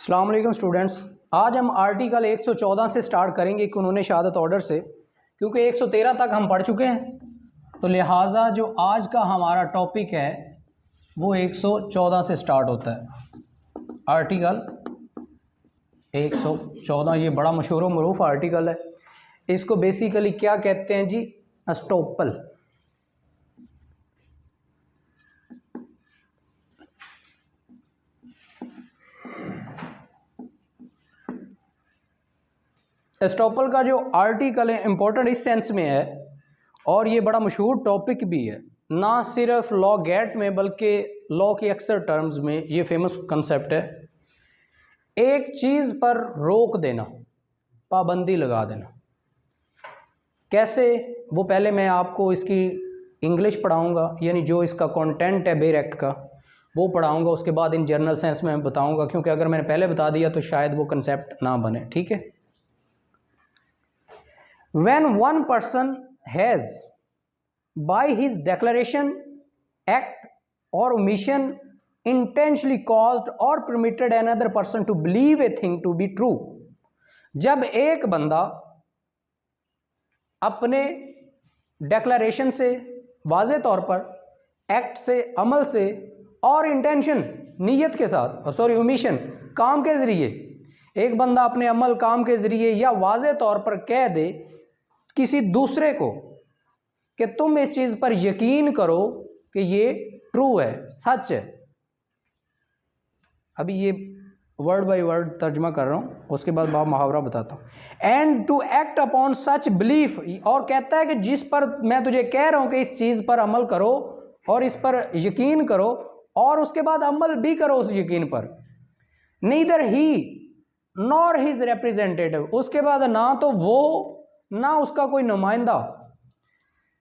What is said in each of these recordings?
अस्सलाम वालेकुम स्टूडेंट्स, आज हम आर्टिकल 114 से स्टार्ट करेंगे कानून शहादत ऑर्डर से, क्योंकि 113 तक हम पढ़ चुके हैं। तो लिहाजा जो आज का हमारा टॉपिक है वो 114 से स्टार्ट होता है। आर्टिकल 114 ये बड़ा मशहूर व मरूफ आर्टिकल है। इसको बेसिकली क्या कहते हैं जी? एस्टॉपल। एस्टॉपल का जो आर्टिकल है इम्पोर्टेंट इस सेंस में है और ये बड़ा मशहूर टॉपिक भी है, ना सिर्फ लॉ गेट में बल्कि लॉ के अक्सर टर्म्स में ये फेमस कंसेप्ट है। एक चीज़ पर रोक देना, पाबंदी लगा देना। कैसे? वो पहले मैं आपको इसकी इंग्लिश पढ़ाऊंगा, यानी जो इसका कंटेंट है बेयर एक्ट का वो पढ़ाऊंगा। उसके बाद इन जनरल सेंस में बताऊंगा, क्योंकि अगर मैंने पहले बता दिया तो शायद वो कंसेप्ट ना बने। ठीक है। When one person has, by his declaration, act or omission, intentionally caused or permitted another person to believe a thing to be true, जब एक बंदा अपने डेक्लरेशन से, वाज़े तौर पर, एक्ट से, अमल से और इंटेंशन, नीयत के साथ, ओमिशन, काम के ज़रिए, एक बंदा अपने अमल, काम के ज़रिए या वाज़े तौर पर कह दे किसी दूसरे को कि तुम इस चीज़ पर यकीन करो कि ये ट्रू है, सच है। अभी ये वर्ड बाय वर्ड तर्जमा कर रहा हूँ, उसके बाद बाब मुहावरा बताता हूँ। And to act upon such belief, और कहता है कि जिस पर मैं तुझे कह रहा हूँ कि इस चीज़ पर अमल करो और इस पर यकीन करो और उसके बाद अमल भी करो उस यकीन पर। नीदर ही नॉर हिज रिप्रेजेंटेटिव, उसके बाद ना तो वो ना उसका कोई नुमाइंदा,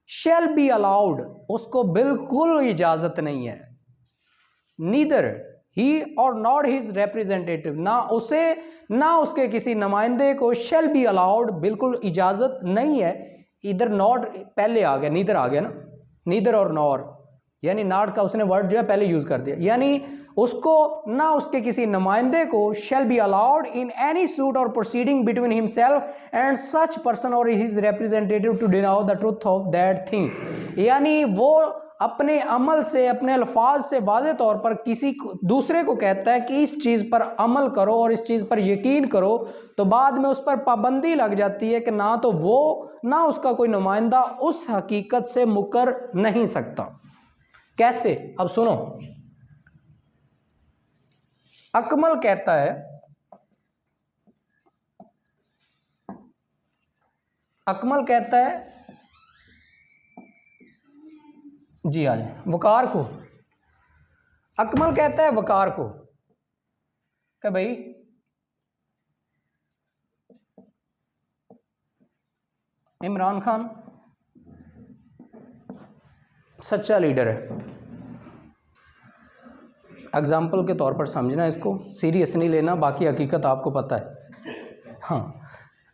शैल बी अलाउड, उसको बिल्कुल इजाज़त नहीं है। नीदर ही और नॉट हिज रिप्रेजेंटेटिव, ना उसे ना उसके किसी नुमाइंदे को शैल बी अलाउड, बिल्कुल इजाज़त नहीं है। इधर नॉट पहले आ गया, नीदर आ गया ना, नीदर और नॉर, यानी नॉट का उसने वर्ड जो है पहले यूज़ कर दिया, यानी उसको ना उसके किसी नुमाइंदे को shall be allowed in any suit or proceeding between himself and such person or his representative to deny the truth of that thing, यानी वो अपने अमल से, अपने अल्फाज से वाज़े तौर पर किसी दूसरे को कहता है कि इस चीज़ पर अमल करो और इस चीज़ पर यकीन करो, तो बाद में उस पर पाबंदी लग जाती है कि ना तो वो ना उसका कोई नुमाइंदा उस हकीकत से मुकर नहीं सकता। कैसे? अब सुनो। अकमल कहता है, अकमल कहता है जी, आ जाए, वकार को, अकमल कहता है वकार को कि भाई इमरान खान सच्चा लीडर है। एग्जाम्पल के तौर पर समझना, इसको सीरियस नहीं लेना, बाकी हकीकत आपको पता है। हाँ,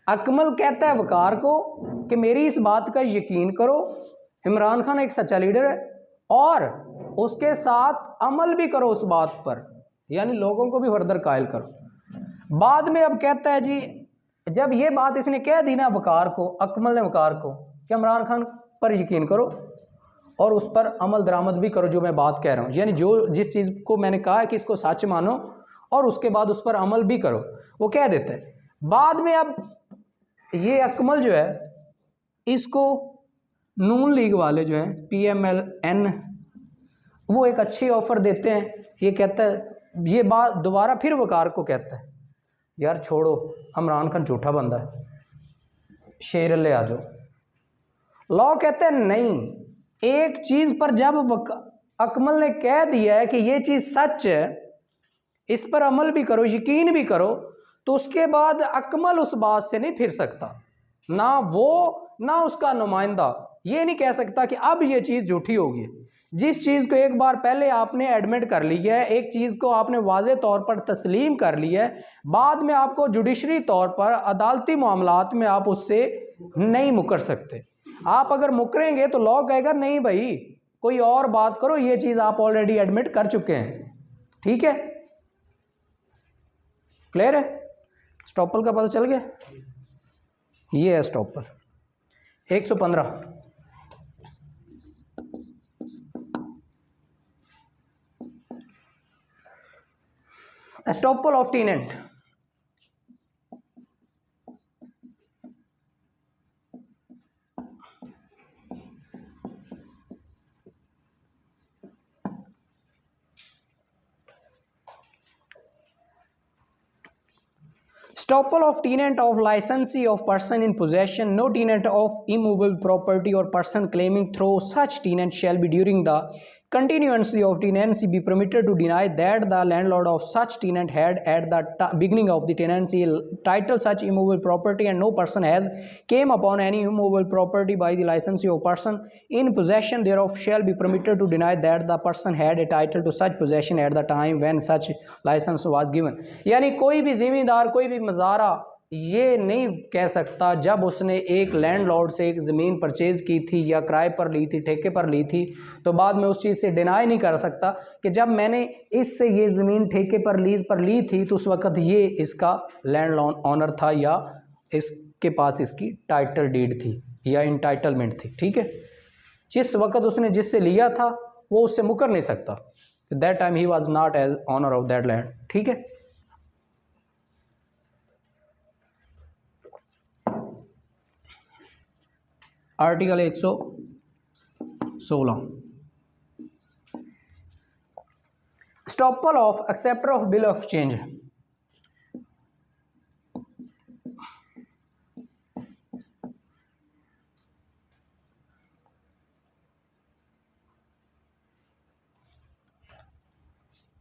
अकमल कहता है वकार को कि मेरी इस बात का यकीन करो, इमरान खान एक सच्चा लीडर है और उसके साथ अमल भी करो उस बात पर, यानी लोगों को भी फर्दर कायल करो। बाद में अब कहता है जी, जब ये बात इसने कह दी ना वकार को, अकमल ने वकार को, कि इमरान खान पर यकीन करो और उस पर अमल दरामद भी करो जो मैं बात कह रहा हूँ, यानी जो जिस चीज़ को मैंने कहा है कि इसको सच मानो और उसके बाद उस पर अमल भी करो, वो कह देता है। बाद में अब ये अकमल जो है, इसको नून लीग वाले जो हैं, PMLN, वो एक अच्छी ऑफ़र देते हैं। ये कहता है, ये बात दोबारा फिर वकार को कहता है, यार छोड़ो, इमरान खान झूठा बंदा है, शेर अल्ले आ जाओ। लॉ कहते हैं नहीं, एक चीज़ पर जब अकमल ने कह दिया है कि ये चीज़ सच है, इस पर अमल भी करो, यकीन भी करो, तो उसके बाद अकमल उस बात से नहीं फिर सकता। ना वो ना उसका नुमाइंदा ये नहीं कह सकता कि अब ये चीज़ झूठी होगी। जिस चीज़ को एक बार पहले आपने एडमिट कर ली है, एक चीज़ को आपने वाज़े तौर पर तस्लीम कर ली है, बाद में आपको जुडिशरी तौर पर, अदालती मामलात में आप उससे नहीं मुकर सकते। आप अगर मुकरेंगे तो लॉ कहेगा नहीं भाई, कोई और बात करो, ये चीज़ आप ऑलरेडी एडमिट कर चुके हैं। ठीक है। क्लियर है? स्टॉपल का पता चल गया? ये है estoppel. 115 estoppel of टीनेंट। Estoppel of tenant of licensee of person in possession, no tenant of immovable property or person claiming through such tenant shall be during the continuance of tenancy be permitted to deny that the landlord of such tenant had at the beginning of the tenancy title such immovable property and no person has came upon any immovable property by the licensee of person in possession thereof shall be permitted to deny that the person had a title to such possession at the time when such license was given। यानी कोई भी जिम्मेदार, कोई भी मज़ारा ये नहीं कह सकता जब उसने एक लैंडलॉर्ड से एक ज़मीन परचेज़ की थी या किराए पर ली थी, ठेके पर ली थी, तो बाद में उस चीज़ से डिनाई नहीं कर सकता कि जब मैंने इससे ये ज़मीन ठेके पर लीज़ पर ली थी तो उस वक़्त ये इसका लैंड ऑनर था या इसके पास इसकी टाइटल डीड थी या इंटाइटलमेंट थी। ठीक है, जिस वक़्त उसने जिससे लिया था वो उससे मुकर नहीं सकता। That time he was not as owner of that land. ठीक है, article 116 estoppel of acceptor of bill of change.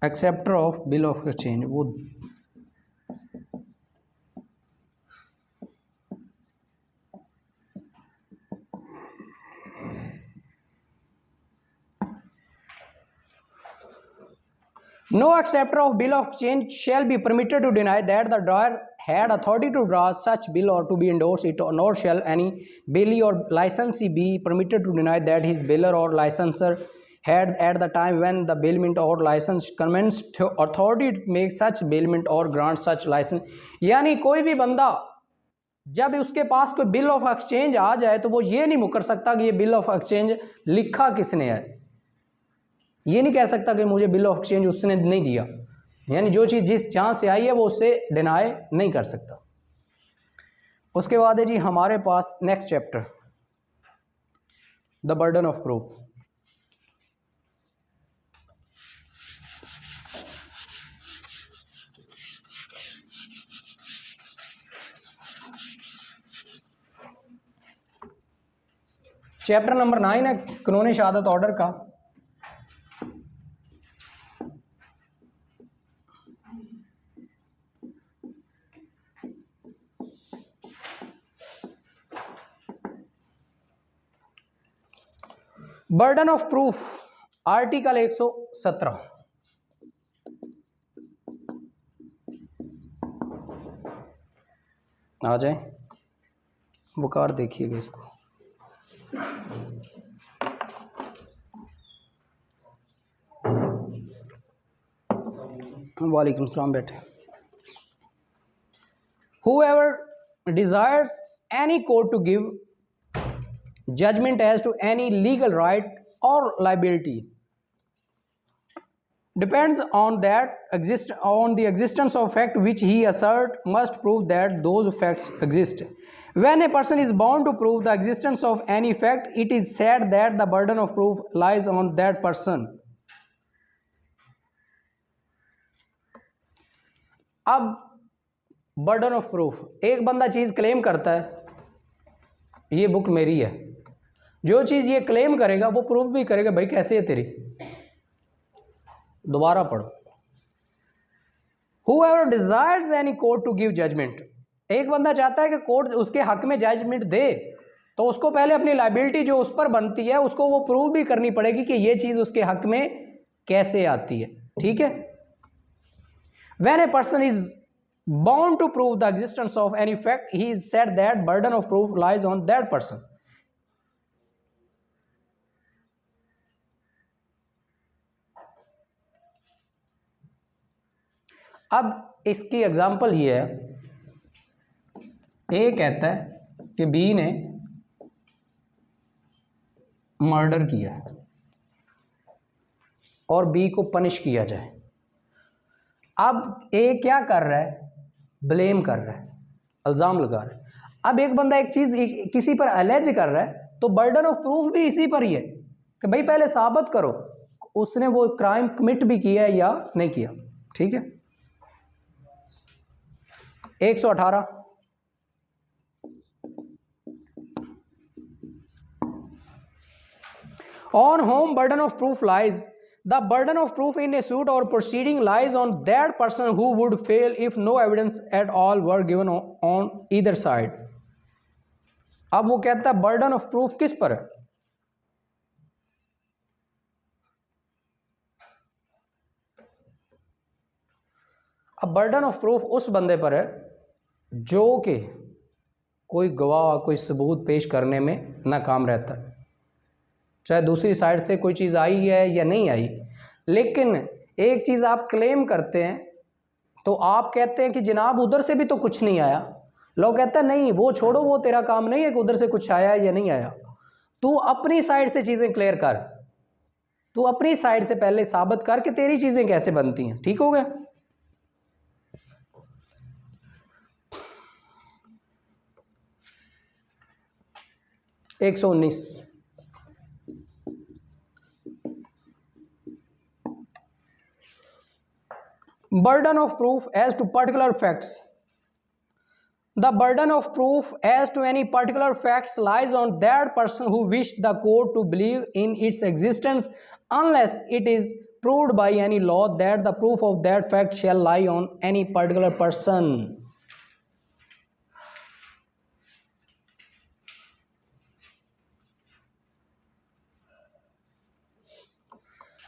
Acceptor of bill of exchange वो No acceptor of bill of exchange shall be permitted to deny that the drawer had authority to draw such bill or to be endorsed it, nor shall any bailee or licensee be permitted to deny that his bailor or licenser had at the time when the bailment or license commenced authority to make such bailment or grant such license। यानी कोई भी बंदा जब उसके पास कोई bill of exchange आ जाए तो वो ये नहीं मुकर सकता कि ये बिल ऑफ एक्सचेंज लिखा किसने है, ये नहीं कह सकता कि मुझे बिल ऑफ एक्सचेंज उसने नहीं दिया। यानी जो चीज़ जिस जहाँ से आई है वो उससे डिनाई नहीं कर सकता। उसके बाद है जी हमारे पास next chapter the burden of proof. Chapter number 9 है कानून शहादत ऑर्डर का। Burden of proof article 117। आ जाए बुखार देखिएगा इसको। वालेकुम सलाम बेटे। Whoever desires any court to give judgment as to any legal right or liability depends on the existence of fact which he assert must prove that those facts exist। When a person is bound to prove the existence of any fact, it is said that the burden of proof lies on that person। अब burden of proof, एक बंदा चीज़ claim करता है ये book मेरी है, जो चीज़ ये क्लेम करेगा वो प्रूफ भी करेगा भाई कैसे है तेरी। दोबारा पढ़ो। Whoever desires any court to give judgment, एक बंदा चाहता है कि कोर्ट उसके हक में जजमेंट दे तो उसको पहले अपनी लाइबिलिटी जो उस पर बनती है उसको वो प्रूव भी करनी पड़ेगी कि ये चीज़ उसके हक में कैसे आती है। ठीक है, when a person is bound to prove the existence of any fact, he is said that burden of proof lies on that person। अब इसकी एग्जांपल ये है, ए कहता है कि बी ने मर्डर किया है और बी को पनिश किया जाए। अब ए क्या कर रहा है, ब्लेम कर रहा है, इल्ज़ाम लगा रहा है। अब एक बंदा एक चीज़ किसी पर अलेज कर रहा है तो बर्डन ऑफ प्रूफ भी इसी पर ही है कि भाई पहले साबित करो उसने वो क्राइम कमिट भी किया है या नहीं किया। ठीक है, 118 on whom burden of proof lies, the burden of proof in a suit or proceeding lies on that person who would fail if no evidence at all were given on either side। अब वो कहता है burden of proof किस पर है, अब burden of proof उस बंदे पर है जो कि कोई गवाह कोई सबूत पेश करने में नाकाम रहता है, चाहे दूसरी साइड से कोई चीज़ आई है या नहीं आई। लेकिन एक चीज़ आप क्लेम करते हैं तो आप कहते हैं कि जनाब उधर से भी तो कुछ नहीं आया, लोग कहते हैं नहीं वो छोड़ो, वो तेरा काम नहीं है कि उधर से कुछ आया या नहीं आया, तू अपनी साइड से चीज़ें क्लियर कर, तू अपनी साइड से पहले साबित कर कि तेरी चीज़ें कैसे बनती हैं। ठीक हो गया। एक 119 burden of proof as to particular facts, the burden of proof as to any particular facts lies on that person who wished the court to believe in its existence unless it is proved by any law that the proof of that fact shall lie on any particular person।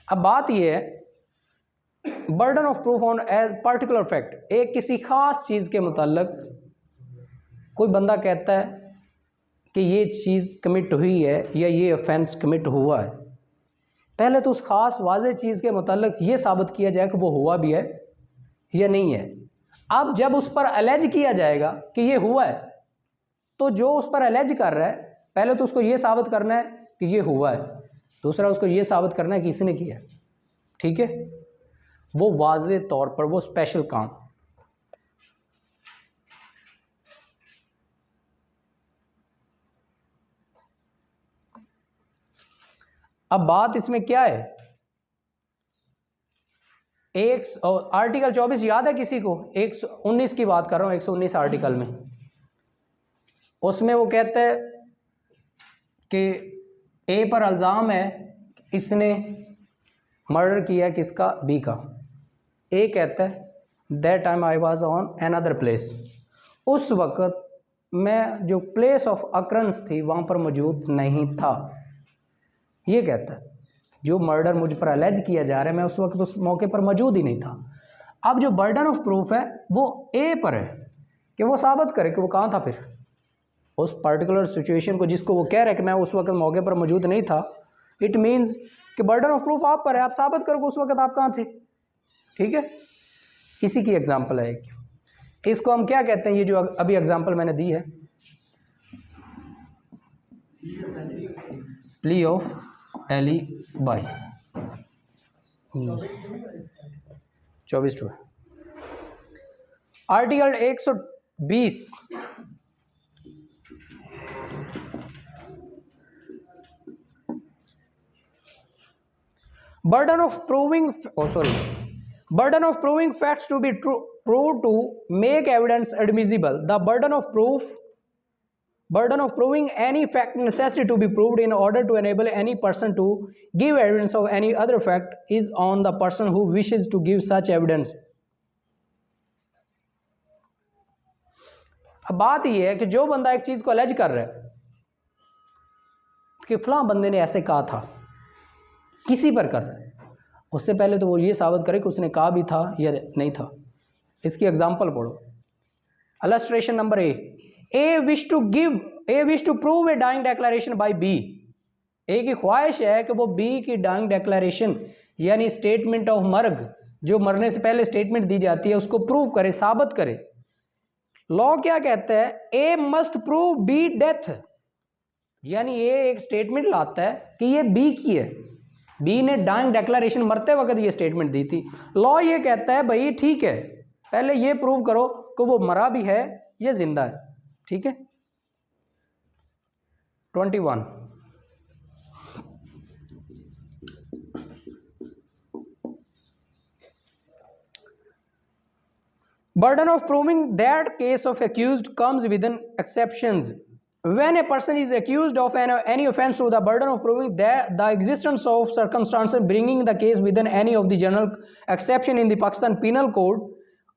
अब बात यह है burden of proof on as particular fact, एक किसी खास चीज़ के मुताल्लिक कोई बंदा कहता है कि ये चीज़ कमिट हुई है या ये ऑफेंस कमिट हुआ है, पहले तो उस खास वाज़े चीज़ के मुताल्लिक ये साबित किया जाए कि वो हुआ भी है या नहीं है। अब जब उस पर अलेज किया जाएगा कि ये हुआ है तो जो उस पर अलेज कर रहा है पहले तो उसको ये साबित करना है कि ये हुआ है, दूसरा उसको ये साबित करना है कि इसने किया। ठीक है, वो वाज़े तौर पर वो स्पेशल काम। अब बात इसमें क्या है, एक आर्टिकल 24 याद है किसी को, 119 की बात कर रहा हूं, 119 आर्टिकल में उसमें वो कहता है कि ए पर इल्ज़ाम है इसने मर्डर किया किसका, बी का। ए कहता है that time I was on another place, उस वक़्त मैं जो प्लेस ऑफ अक्रंस थी वहाँ पर मौजूद नहीं था। ये कहता है जो मर्डर मुझ पर अलेज किया जा रहा है मैं उस वक्त उस मौके पर मौजूद ही नहीं था। अब जो बर्डन ऑफ प्रूफ है वो ए पर है कि वो साबित करे कि वो कहाँ था, फिर उस पर्टिकुलर सिचुएशन को जिसको वो कह रहा है कि मैं उस वक्त मौके पर मौजूद नहीं था, इट मीन्स कि बर्डन ऑफ प्रूफ आप पर है, आप साबित करो कि उस वक्त आप कहाँ थे। ठीक है, इसी की एग्जांपल है, इसको हम क्या कहते हैं, ये जो अभी एग्जांपल मैंने दी है, plea of alibi 24 to article 120 burden of proving burden of proving facts to be true, proved to make evidence admissible, the burden of proving any fact necessary to be proved in order to enable any person to give evidence of any other fact is on the person who wishes to give such evidence। अब बात यह है कि जो बंदा एक चीज को अलेज कर रहा है कि फलां बंदे ने ऐसे कहा था, किसी पर कर रहा है, उससे पहले तो वो ये साबित करे कि उसने कहा भी था या नहीं था। इसकी एग्जांपल पढ़ो, illustration number A wish to prove a dying declaration by B, A की ख्वाहिश है कि वो बी की डाइंग डेक्लेरेशन यानी स्टेटमेंट ऑफ मर्ग जो मरने से पहले स्टेटमेंट दी जाती है उसको प्रूव करे, साबित करे। लॉ क्या कहता है, ए मस्ट प्रूव बी डेथ, यानी ये एक स्टेटमेंट लाता है कि ये बी की है, बी ने डाइंग डेक्लेरेशन मरते वक्त ये स्टेटमेंट दी थी। लॉ ये कहता है भाई ठीक है, पहले ये प्रूव करो कि वो मरा भी है या जिंदा है। ठीक है। 21 burden of proving that case of accused comes within exceptions. When a person is accused of any offense to the burden of proving that the existence of circumstances bringing the case within any of the general exception in the Pakistan Penal Code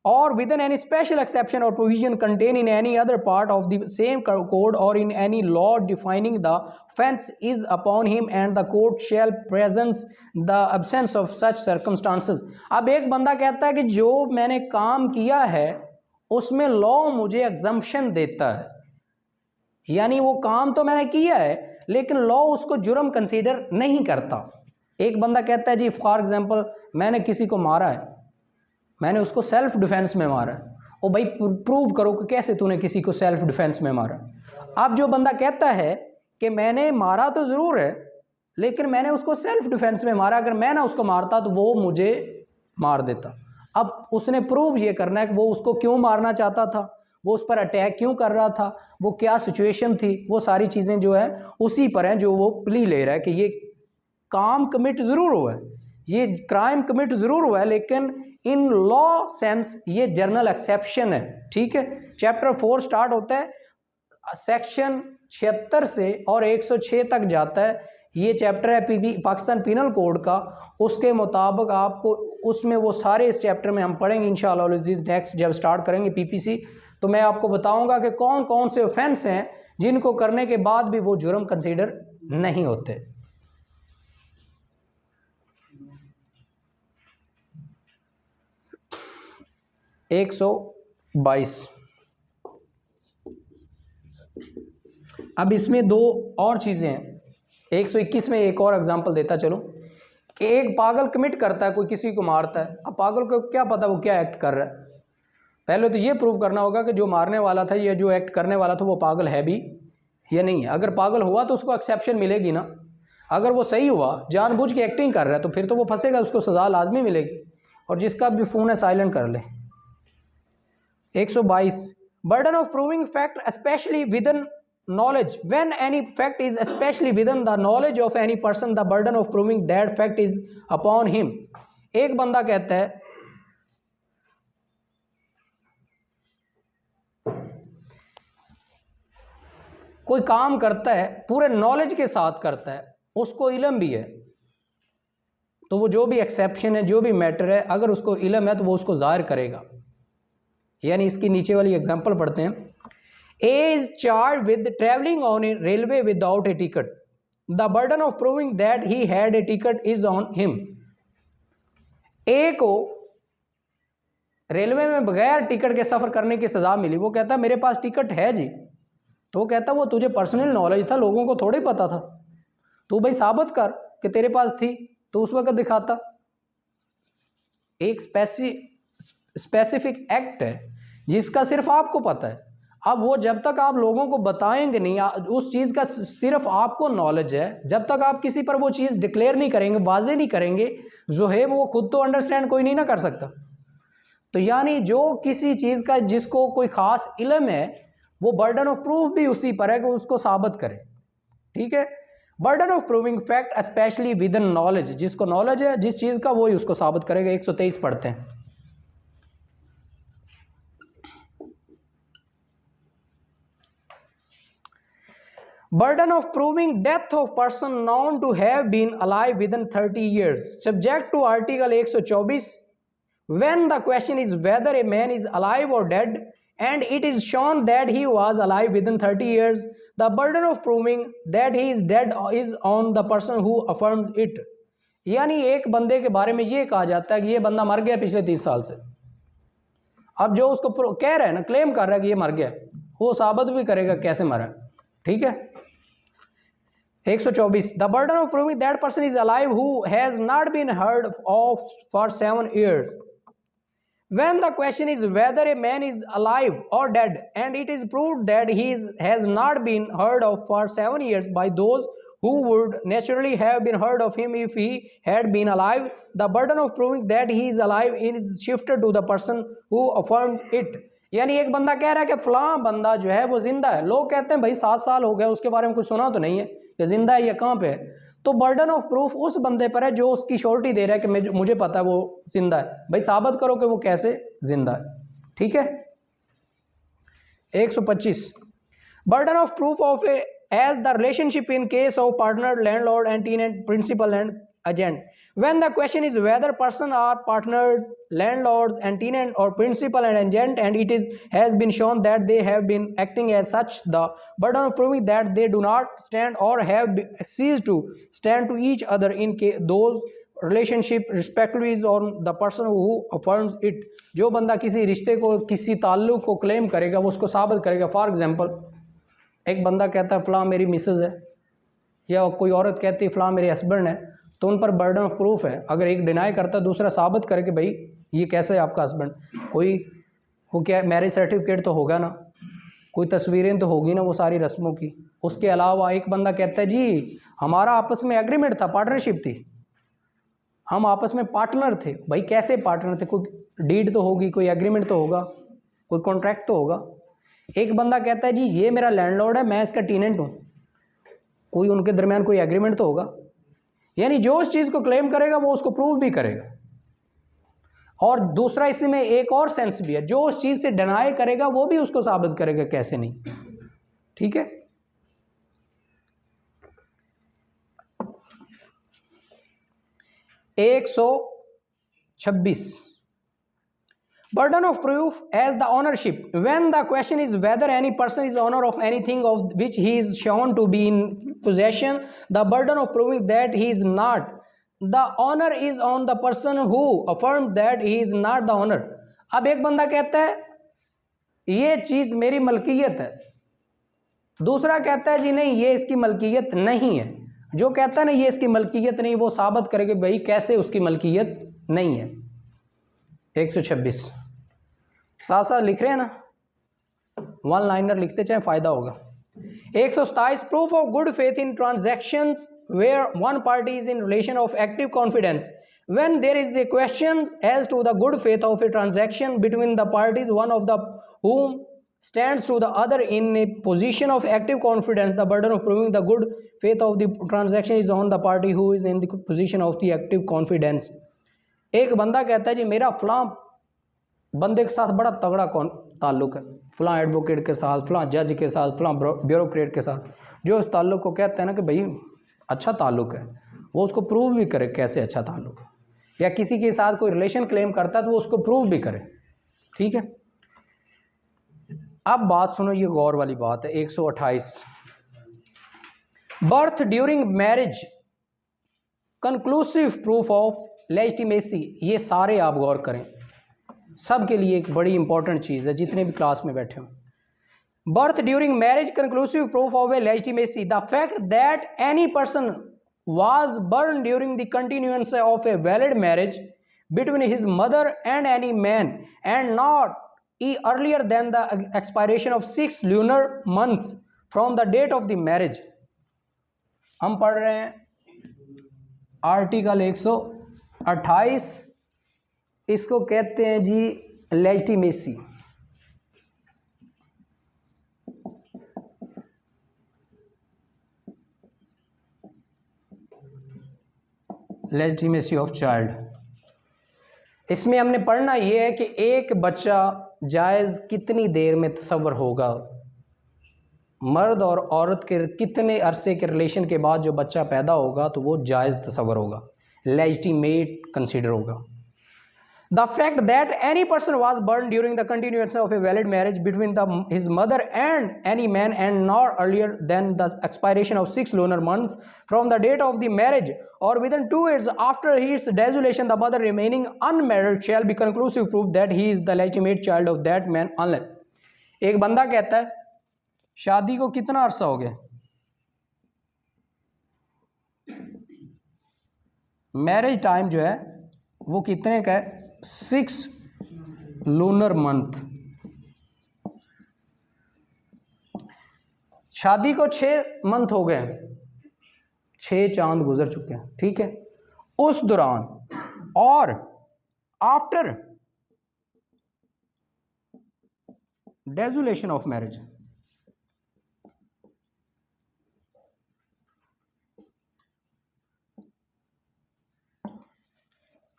or within any special exception or provision contained in any other part of the same code or in any law defining the offense is upon him and the court shall presence the absence of such circumstances. अब एक बंदा कहता है कि जो मैंने काम किया है उसमें लॉ मुझे एग्जम्पशन देता है, यानी वो काम तो मैंने किया है लेकिन लॉ उसको जुर्म कंसीडर नहीं करता। एक बंदा कहता है जी फॉर एग्जांपल मैंने किसी को मारा है, मैंने उसको सेल्फ डिफेंस में मारा है, ओ भाई प्रूव करो कि कैसे तूने किसी को सेल्फ डिफेंस में मारा। अब जो बंदा कहता है कि मैंने मारा तो ज़रूर है लेकिन मैंने उसको सेल्फ डिफेंस में मारा, अगर मैं ना उसको मारता तो वो मुझे मार देता। अब उसने प्रूव ये करना है कि वो उसको क्यों मारना चाहता था, वो उस पर अटैक क्यों कर रहा था, वो क्या सिचुएशन थी, वो सारी चीज़ें जो है उसी पर हैं जो वो प्ली ले रहा है कि ये काम कमिट ज़रूर हुआ है, ये क्राइम कमिट ज़रूर हुआ है लेकिन इन लॉ सेंस ये जर्नल एक्सेप्शन है। ठीक है। चैप्टर 4 स्टार्ट होता है सेक्शन 76 से और 106 तक जाता है। ये चैप्टर है पाकिस्तान पीनल कोड का, उसके मुताबिक आपको उसमें वो सारे इस चैप्टर में हम पढ़ेंगे इंशाअल्लाह नेक्स्ट जब स्टार्ट करेंगे पीपीसी, तो मैं आपको बताऊंगा कि कौन कौन से ऑफेंस हैं जिनको करने के बाद भी वो जुर्म कंसीडर नहीं होते। एक 122। अब इसमें दो और चीज़ें हैं। 121 में एक और एग्जांपल देता चलो कि एक पागल कमिट करता है, कोई किसी को मारता है। अब पागल को क्या पता वो क्या एक्ट कर रहा है, पहले तो ये प्रूव करना होगा कि जो मारने वाला था या जो एक्ट करने वाला था वो पागल है भी या नहीं है। अगर पागल हुआ तो उसको एक्सेप्शन मिलेगी ना, अगर वो सही हुआ जानबूझ के एक्टिंग कर रहा है तो फिर तो वो फंसेगा, उसको सज़ा लाजमी मिलेगी। और जिसका भी फ़ोन है साइलेंट कर ले। 122 burden of proving fact especially within knowledge when any fact is especially within the knowledge of any person the burden of proving that fact is upon him। एक बंदा कहता है कोई काम करता है पूरे नॉलेज के साथ करता है, उसको इल्म भी है, तो वो जो भी एक्सेप्शन है जो भी मैटर है अगर उसको इल्म है तो वो उसको जाहिर करेगा। यानी इसकी नीचे वाली एग्जांपल पढ़ते हैं। A is charge with travelling on a railway without a ticket, the burden of proving that he had a ticket is on him. A को रेलवे में बगैर टिकट के सफ़र करने की सज़ा मिली, वो कहता मेरे पास टिकट है जी, तो वो कहता वो तुझे पर्सनल नॉलेज था, लोगों को थोड़ी पता था, तू भाई साबित कर कि तेरे पास थी तो उस वक्त दिखाता। एक स्पेसिफिक एक्ट है जिसका सिर्फ आपको पता है। अब वो जब तक आप लोगों को बताएंगे नहीं, उस चीज़ का सिर्फ आपको नॉलेज है, जब तक आप किसी पर वो चीज़ डिक्लेयर नहीं करेंगे, वाजे नहीं करेंगे, जो है वो खुद तो अंडरस्टैंड कोई नहीं ना कर सकता। तो यानी जो किसी चीज़ का जिसको कोई ख़ास इल्म है वो बर्डन ऑफ प्रूफ भी उसी पर है कि उसको साबित करे। ठीक है। Burden of proving fact specially with in knowledge, जिसको नॉलेज है जिस चीज़ का वही उसको साबित करेगा। 123 पढ़ते हैं। Burden of proving death of person known to have been alive within 30 years subject to article 124 when the question is whether a man is alive or dead and it is shown that he was alive within 30 years, the burden of proving that he is dead is on the person who affirms it। यानी एक बंदे के बारे में ये कहा जाता है कि ये बंदा मर गया पिछले 30 साल से। अब जो उसको कह रहा है ना, क्लेम कर रहा है कि ये मर गया, वो साबित भी करेगा कैसे मरा। ठीक है। 124 the burden of proving that person is alive who has not been heard of for 7 years when the question is whether a man is alive or dead and it is proved that has not been heard of for 7 years by those who would naturally have been heard of him if he had been alive, the burden of proving that he is alive is shifted to the person who affirms it. यानी एक बंदा कह रहा है कि फलां बंदा जो है वो जिंदा है, लोग कहते हैं भाई 7 साल हो गए उसके बारे में कुछ सुना तो नहीं है, ये जिंदा है या कहाँ पे है, तो बर्डन ऑफ प्रूफ उस बंदे पर है जो उसकी श्योरिटी दे रहा है कि मुझे पता है वो जिंदा है, भाई साबित करो कि वो कैसे जिंदा है। ठीक है। 125 burden of proof of a as the relationship in case of partner landlord and tenant principal and agent when the question is whether person are partners landlords and tenant or principal and agent and it has been shown that they have been acting as such, the burden of proving that they do not stand or have ceased to stand to each other in those relationship respectively is on the person who affirms it. जो बंदा किसी रिश्ते को किसी ताल्लुक को claim करेगा वो उसको साबित करेगा। फॉर एग्जांपल एक बंदा कहता है फलां मेरी मिसेज है, या कोई औरत कहती है फलां मेरे हस्बैंड है, तो उन पर बर्डन ऑफ प्रूफ है। अगर एक डिनाई करता है दूसरा साबित करे कि भाई ये कैसे है आपका हस्बैंड, कोई वो क्या मैरिज सर्टिफिकेट तो होगा ना, कोई तस्वीरें तो होगी ना वो सारी रस्मों की। उसके अलावा एक बंदा कहता है जी हमारा आपस में एग्रीमेंट था, पार्टनरशिप थी, हम आपस में पार्टनर थे। भाई कैसे पार्टनर थे, कोई डीड तो होगी, कोई एग्रीमेंट तो होगा, कोई कॉन्ट्रैक्ट तो होगा। एक बंदा कहता है जी ये मेरा लैंडलॉर्ड है, मैं इसका टेनेंट हूँ, कोई उनके दरमियान कोई एग्रीमेंट तो होगा। यानी जो उस चीज़ को क्लेम करेगा वो उसको प्रूव भी करेगा। और दूसरा इसमें एक और सेंस भी है, जो उस चीज़ से डिनाई करेगा वो भी उसको साबित करेगा कैसे नहीं। ठीक है। एक 126 burden of proof as the ownership when the question is whether any person is owner of anything of which he is shown to be in possession, the burden of proving that he is not the owner is on the person who affirms that he is not the owner. अब एक बंदा कहता है ये चीज़ मेरी मलकियत है, दूसरा कहता है जी नहीं ये इसकी मलकियत नहीं है। जो कहता है ना ये इसकी मलकियत नहीं, वो साबित करेगा भाई कैसे उसकी मलकियत नहीं है। 126 साथ साथ लिख रहे हैं ना, वन लाइनर लिखते चाहे फ़ायदा होगा। 127 proof of good faith in transactions where one party is in relation of active confidence when there is a question as to the good faith of a transaction between the parties, one of the whom stands to the other in a position of active confidence, the burden of proving the good faith of the transaction is on the party who is in the position of the active confidence. एक बंदा कहता है जी मेरा फलां बंदे के साथ बड़ा तगड़ा ताल्लुक है, फलां एडवोकेट के साथ, फलां जज के साथ, फलां ब्यूरोक्रेट के साथ। जो उस ताल्लुक को कहते हैं ना कि भाई अच्छा ताल्लुक है, वो उसको प्रूव भी करे कैसे अच्छा ताल्लुक है। या किसी के साथ कोई रिलेशन क्लेम करता है तो वो उसको प्रूव भी करे। ठीक है। अब बात सुनो, ये गौर वाली बात है। 128 birth during marriage conclusive proof of legitimacy. ये सारे आप गौर करें, सब के लिए एक बड़ी इंपॉर्टेंट चीज़ है जितने भी क्लास में बैठे हो। Birth during marriage conclusive proof of A legitimacy, the fact that any person was born during the continuance of a valid marriage between his mother and any man and not earlier than the expiration of 6 lunar months from the date of the marriage। हम पढ़ रहे हैं article 128, इसको कहते हैं जी legitimacy. Legitimacy of child. इसमें हमने पढ़ना ये है कि एक बच्चा जायज़ कितनी देर में तसव्वुर होगा, मर्द और औरत के कितने अरसे के रिलेशन के बाद जो बच्चा पैदा होगा तो वो जायज़ तसव्वुर होगा, लेजिटिमेट कंसीडर होगा। The fact that any person was born during the continuance of a valid marriage between his mother and any man and not earlier than the expiration of 6 lunar months from the date of the marriage or within 2 years after his dissolution, the mother remaining unmarried shall be conclusive proof that he is the legitimate child of that man unless। एक बंदा कहता है शादी को कितना अरसा हो गया, मैरिज टाइम जो है वो कितने का है, 6 लूनर मंथ। शादी को 6 मंथ हो गए, 6 चांद गुजर चुके हैं, ठीक है। उस दौरान और after dissolution of marriage,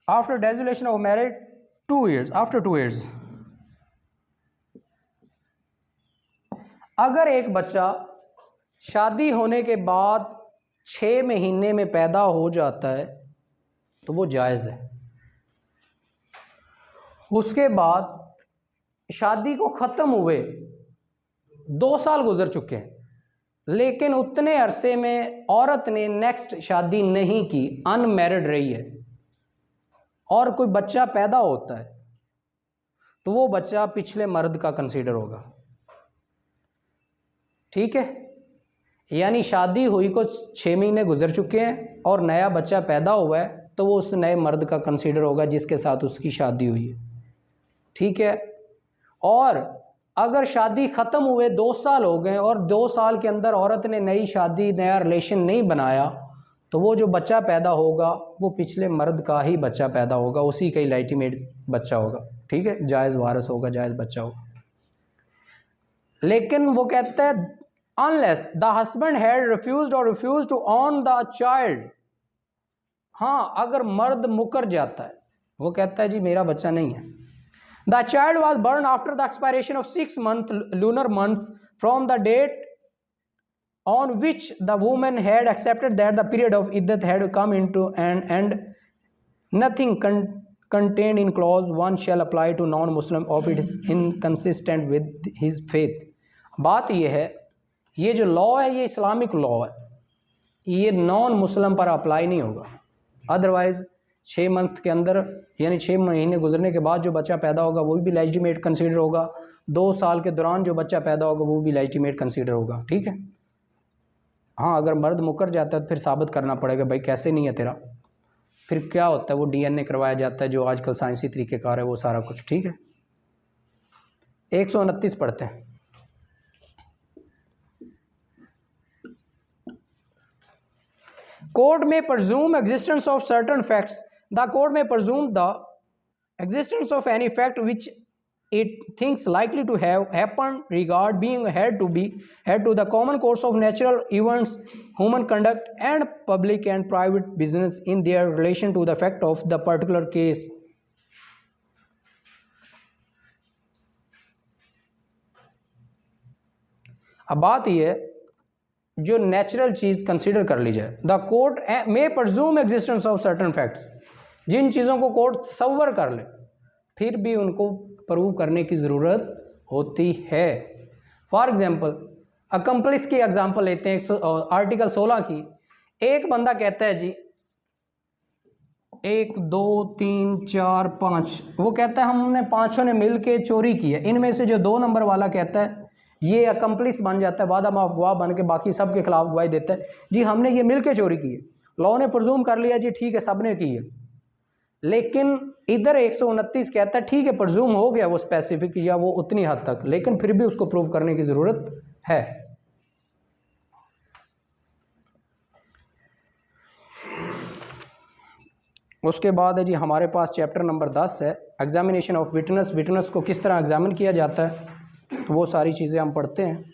after dissolution of marriage 2 years, after 2 years, अगर एक बच्चा शादी होने के बाद 6 महीने में पैदा हो जाता है तो वो जायज़ है। उसके बाद शादी को ख़त्म हुए 2 साल गुजर चुके हैं, लेकिन उतने अरसे में औरत ने नेक्स्ट शादी नहीं की, अनमैरिड रही है, और कोई बच्चा पैदा होता है तो वो बच्चा पिछले मर्द का कंसीडर होगा, ठीक है। यानी शादी हुई को 6 महीने गुजर चुके हैं और नया बच्चा पैदा हुआ है तो वो उस नए मर्द का कंसीडर होगा जिसके साथ उसकी शादी हुई है, ठीक है। और अगर शादी ख़त्म हुए 2 साल हो गए और 2 साल के अंदर औरत ने नई शादी, नया रिलेशन नहीं बनाया तो वो जो बच्चा पैदा होगा वो पिछले मर्द का ही बच्चा पैदा होगा, उसी का ही लेजिटिमेट बच्चा होगा, ठीक है, जायज़ वारिस होगा, जायज़ बच्चा होगा। लेकिन वो कहता है unless the husband had refused or refuse to own the child, हाँ अगर मर्द मुकर जाता है, वो कहता है जी मेरा बच्चा नहीं है, the child was born after the expiration of 6 month lunar months from the date on which the woman had accepted that the period of iddat had come into and nothing contained in clause 1 shall apply to non-Muslim if it is inconsistent with his faith। बात ये है, ये जो law है ये Islamic law है, ये non Muslim पर अप्लाई नहीं होगा। अदरवाइज़ 6 मंथ के अंदर यानी 6 महीने गुजरने के बाद जो बच्चा पैदा होगा वो भी लेजिटिमेट कंसीडर होगा, 2 साल के दौरान जो बच्चा पैदा होगा वो भी लेजिटिमेट कंसीडर होगा, ठीक है। हाँ अगर मर्द मुकर जाता है तो फिर साबित करना पड़ेगा भाई कैसे नहीं है तेरा, फिर क्या होता है वो DNA करवाया जाता है जो आजकल साइंसी तरीक़ेकार है वो सारा कुछ, ठीक है। 129 पढ़ते हैं। Court may presume existence of certain facts. The court may presume the existence of any fact which it thinks likely to have happened regard being had to the common course of natural events, human conduct, and public and private business in their relation to the fact of the particular case. अब बात यह है जो natural चीज़ consider कर ली जाए, the court may presume existence of certain facts, जिन चीज़ों को कोर्ट तसव्वुर कर ले फिर भी उनको प्रूव करने की ज़रूरत होती है। फॉर एग्जांपल अकम्पलिस की एग्जांपल लेते हैं आर्टिकल 16 की। एक बंदा कहता है जी 1 2 3 4 5, वो कहता है हमने पाँचों ने मिल के चोरी की है, इनमें से जो 2 नंबर वाला कहता है ये अकम्पलिस बन जाता है, वादा माफ गवाह बन के बाकी सब के खिलाफ गवाही देता है जी हमने ये मिल के चोरी की है। लॉ ने प्रज्यूम कर लिया जी ठीक है सब ने की है, लेकिन इधर 129 कहता है ठीक है प्रज्यूम हो गया वो स्पेसिफिक या वो उतनी हद तक, लेकिन फिर भी उसको प्रूव करने की ज़रूरत है। उसके बाद है जी हमारे पास चैप्टर नंबर 10 है एग्जामिनेशन ऑफ विटनेस, विटनेस को किस तरह एग्जामिन किया जाता है, तो वो सारी चीज़ें हम पढ़ते हैं।